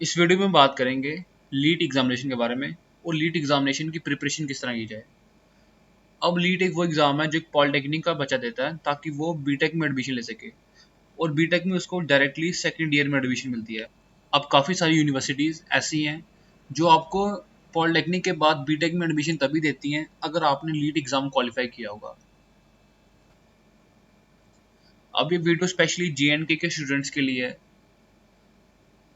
इस वीडियो में बात करेंगे लीट एग्जामिनेशन के बारे में और लीट एग्जामिनेशन की प्रिपरेशन किस तरह की जाए। अब लीट एक वो एग्ज़ाम है जो एक पॉलिटेक्निक का बच्चा देता है ताकि वो बीटेक में एडमिशन ले सके और बीटेक में उसको डायरेक्टली सेकंड ईयर में एडमिशन मिलती है। अब काफ़ी सारी यूनिवर्सिटीज़ ऐसी हैं जो आपको पॉलिटेक्निक के बाद बीटेक में एडमिशन तभी देती हैं अगर आपने लीट एग्ज़ाम क्वालिफाई किया होगा। अब ये वीडियो स्पेशली JNK के स्टूडेंट्स के लिए है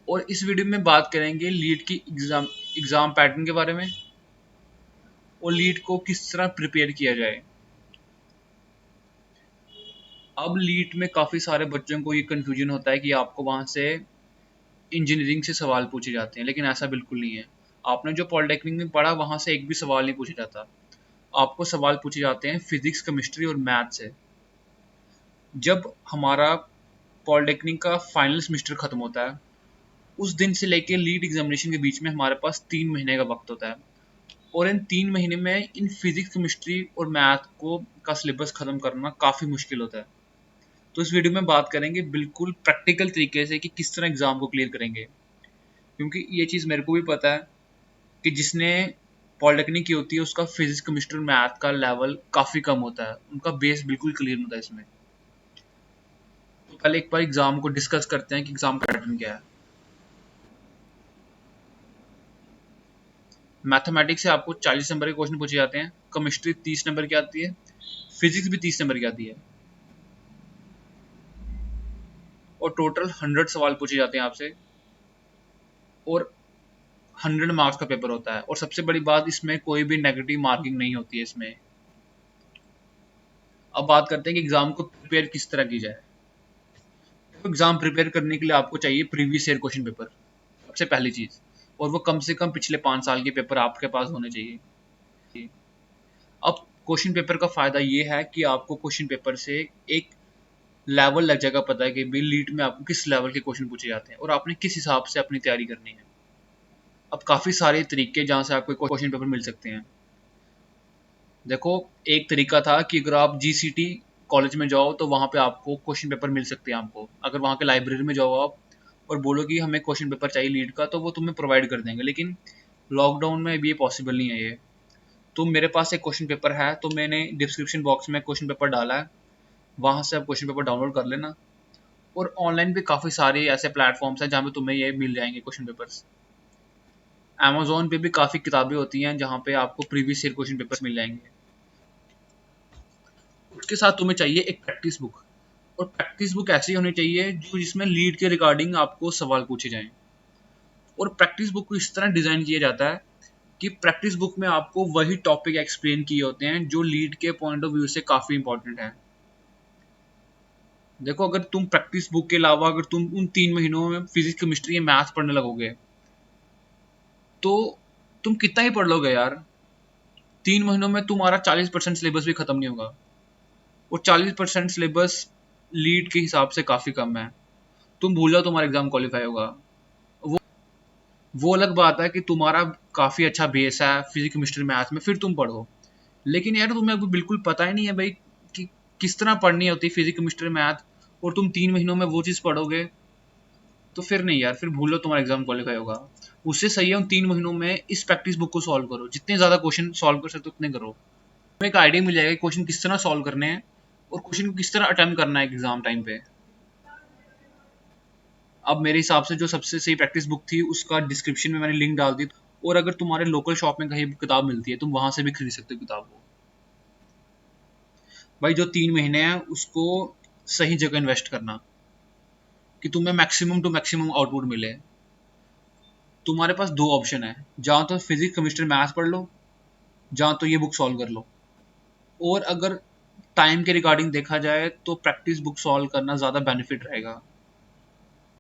और इस वीडियो में बात करेंगे लीट की एग्ज़ाम पैटर्न के बारे में और लीट को किस तरह प्रिपेयर किया जाए। अब लीट में काफ़ी सारे बच्चों को ये कन्फ्यूजन होता है कि आपको वहाँ से इंजीनियरिंग से सवाल पूछे जाते हैं, लेकिन ऐसा बिल्कुल नहीं है। आपने जो पॉलिटेक्निक में पढ़ा वहाँ से एक भी सवाल नहीं पूछा जाता। आपको सवाल पूछे जाते हैं फिजिक्स, केमिस्ट्री और मैथ से। जब हमारा पॉलिटेक्निक का फाइनल सेमेस्टर ख़त्म होता है उस दिन से लेके लीट एग्जामिनेशन के बीच में हमारे पास 3 महीने का वक्त होता है और इन 3 महीने में इन फिजिक्स, केमिस्ट्री और मैथ को का सिलेबस ख़त्म करना काफ़ी मुश्किल होता है। तो इस वीडियो में बात करेंगे बिल्कुल प्रैक्टिकल तरीके से कि किस तरह एग्ज़ाम को क्लियर करेंगे, क्योंकि ये चीज़ मेरे को भी पता है कि जिसने पॉलिटेक्निक की होती है उसका फिजिक्स, केमिस्ट्री और मैथ का लेवल काफ़ी कम होता है, उनका बेस बिल्कुल क्लियर होता है इसमें। तो पहले एक बार एग्ज़ाम को डिस्कस करते हैं कि एग्ज़ाम पैटर्न क्या है। मैथमेटिक्स से आपको 40 नंबर के क्वेश्चन पूछे जाते हैं, केमिस्ट्री 30 नंबर की आती है, फिजिक्स भी 30 नंबर की आती है और टोटल 100 सवाल पूछे जाते हैं आपसे और 100 मार्क्स का पेपर होता है। और सबसे बड़ी बात, इसमें कोई भी नेगेटिव मार्किंग नहीं होती है इसमें। अब बात करते हैं कि एग्ज़ाम को प्रिपेयर किस तरह की जाए। तो एग्ज़ाम प्रिपेयर करने के लिए आपको चाहिए प्रीवियस ईयर क्वेश्चन पेपर, सबसे पहली चीज़, और वो कम से कम पिछले 5 साल के पेपर आपके पास होने चाहिए। अब क्वेश्चन पेपर का फ़ायदा ये है कि आपको क्वेश्चन पेपर से एक लेवल लग जाएगा, पता है कि भाई लीट में आपको किस लेवल के क्वेश्चन पूछे जाते हैं और आपने किस हिसाब से अपनी तैयारी करनी है। अब काफ़ी सारे तरीके जहाँ से आपको क्वेश्चन पेपर मिल सकते हैं। देखो, एक तरीका था कि अगर आप GCT कॉलेज में जाओ तो वहाँ पे आपको क्वेश्चन पेपर मिल सकते हैं। आपको अगर वहाँ के लाइब्रेरी में जाओ आप और बोलो कि हमें क्वेश्चन पेपर चाहिए लीड का, तो वो तुम्हें प्रोवाइड कर देंगे, लेकिन लॉकडाउन में अभी ये पॉसिबल नहीं है ये। तो मेरे पास एक क्वेश्चन पेपर है, तो मैंने डिस्क्रिप्शन बॉक्स में क्वेश्चन पेपर डाला है, वहाँ से आप क्वेश्चन पेपर डाउनलोड कर लेना। और ऑनलाइन भी काफ़ी सारे ऐसे प्लेटफॉर्म्स हैं जहाँ पे तुम्हें ये मिल जाएंगे क्वेश्चन पेपर्स। अमेजोन पे भी काफ़ी किताबें होती हैं जहाँ पे आपको प्रीवियस ईयर क्वेश्चन पेपर्स मिल जाएंगे। उसके साथ तुम्हें चाहिए एक प्रैक्टिस बुक, और प्रैक्टिस बुक ऐसी होनी चाहिए जो जिसमें लीड के रिगार्डिंग आपको सवाल पूछे जाएं। और प्रैक्टिस बुक को इस तरह डिज़ाइन किया जाता है कि प्रैक्टिस बुक में आपको वही टॉपिक एक्सप्लेन किए होते हैं जो लीड के पॉइंट ऑफ व्यू से काफ़ी इंपॉर्टेंट है। देखो, अगर तुम प्रैक्टिस बुक के अलावा अगर तुम उन 3 महीनों में फिजिक्स, केमिस्ट्री या मैथ्स पढ़ने लगोगे तो तुम कितना ही पढ़ लोगे यार। 3 महीनों में तुम्हारा 40% सिलेबस भी खत्म नहीं होगा और 40% सिलेबस लीड के हिसाब से काफ़ी कम है। तुम भूल जाओ तुम्हारा एग्जाम क्वालिफाई होगा। वो वो अलग बात है कि तुम्हारा काफ़ी अच्छा बेस है फिजिक्स, केमिस्ट्री, मैथ्स में, फिर तुम पढ़ो। लेकिन यार तुम्हें अभी बिल्कुल पता ही नहीं है भाई कि किस तरह पढ़नी होती है फिजिक्स, केमिस्ट्री, मैथ, और तुम 3 महीनों में वो चीज़ पढ़ोगे तो फिर नहीं यार, फिर भूल लो तुम्हारा एग्जाम क्वालिफाई होगा। उससे सही है उन 3 महीनों में इस प्रैक्टिस बुक को सॉल्व करो, जितने ज़्यादा क्वेश्चन सॉल्व कर सकते हो उतने करो। तुम्हें एक आइडिया मिल जाएगा क्वेश्चन किस तरह सॉल्व करने हैं और क्वेश्चन को किस तरह अटेम्प्ट करना है एग्जाम टाइम पे। अब मेरे हिसाब से जो सबसे सही प्रैक्टिस बुक थी उसका डिस्क्रिप्शन में मैंने लिंक डाल दी, और अगर तुम्हारे लोकल शॉप में कहीं किताब मिलती है तुम वहां से भी खरीद सकते हो किताब को। भाई, जो 3 महीने हैं उसको सही जगह इन्वेस्ट करना कि तुम्हें मैक्सिमम टू मैक्सिमम आउटपुट मिले। तुम्हारे पास 2 ऑप्शन है, जहाँ तो फिजिक्स, केमिस्ट्री, मैथ्स पढ़ लो, जहाँ तो ये बुक सॉल्व कर लो। और अगर टाइम के रिगार्डिंग देखा जाए तो प्रैक्टिस बुक सॉल्व करना ज़्यादा बेनिफिट रहेगा।